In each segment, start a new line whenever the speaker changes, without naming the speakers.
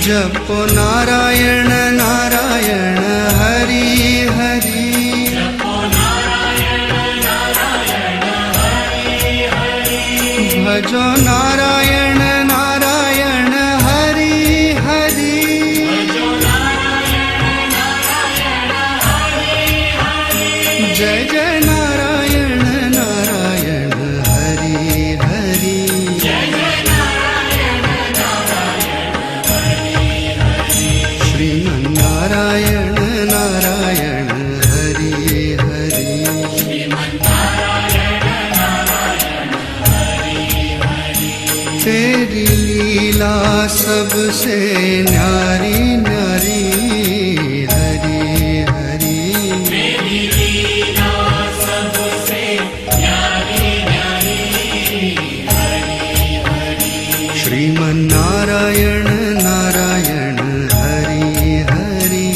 जपो नारायण नारायण हरि हरि, भजो नारायण नारायण हरि हरि, जय जय नारायण नारायण हरि हरि, श्रीमन्नारायण नारायण हरि हरि, तेरी लीला सबसे न्यारी न्यारी हरि हरि, श्रीमन्नारायण नारायण हरि हरि,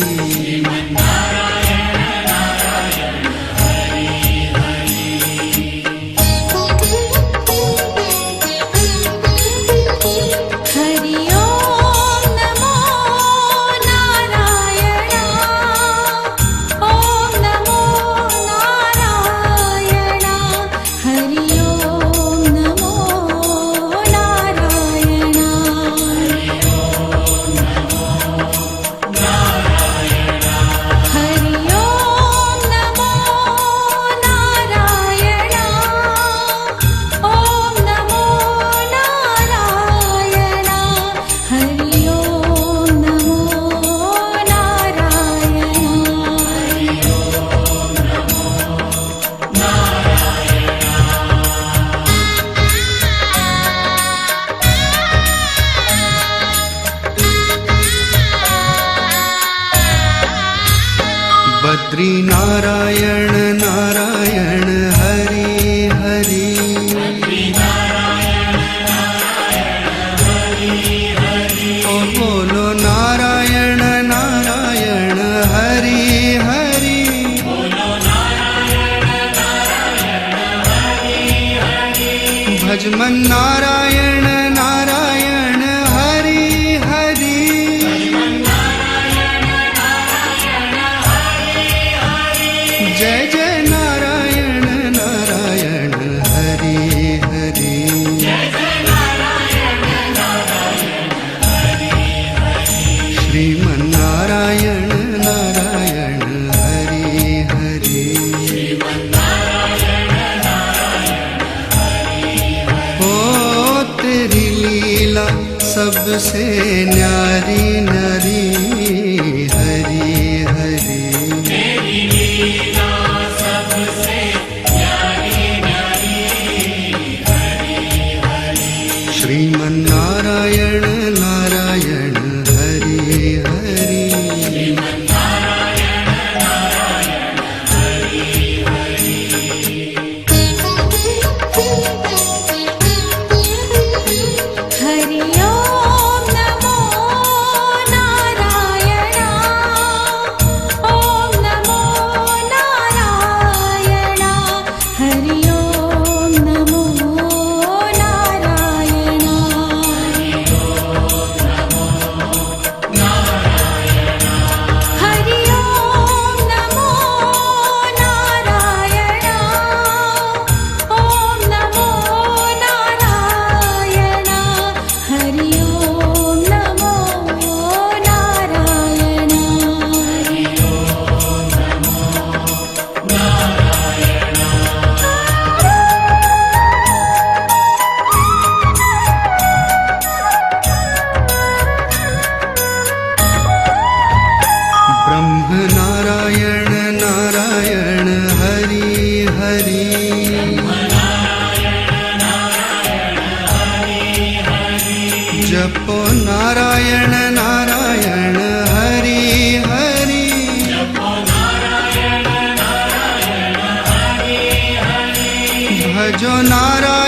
हरि ओम नमो नारायण, ओम नमो नारायण, हरि ओम नमो नारायण, हरि ओम नमो नारायण, हरि ओम नमो नारायण, ओम नमो नारायण, हरि ओम नमो
बद्री नारायण नारायण हरि हरि, ओ बोलो नारायण नारायण हरि हरि, भजमन नारायण नारायण हरि हरि, जय जय नारायण नारायण हरि हरि, श्रीमन्नारायण नारायण हरि हरि, ओ तेरी लीला सबसे न्यारी न्यारी हरि हरि, श्रीमन्नारायण नारायण हरि हरि,
हरि ओम नमो नारायण, ओम नमो नारायण, हरि ओम नमो नारायण, हरि ओम नमो नारायण, ओम नमो नारायण, हरि ओम नमो नारायण, हरि
ब्रह्म नारायण नारायण हरि हरि, जपो नारायण नारायण हरि हरि, भजो नारायण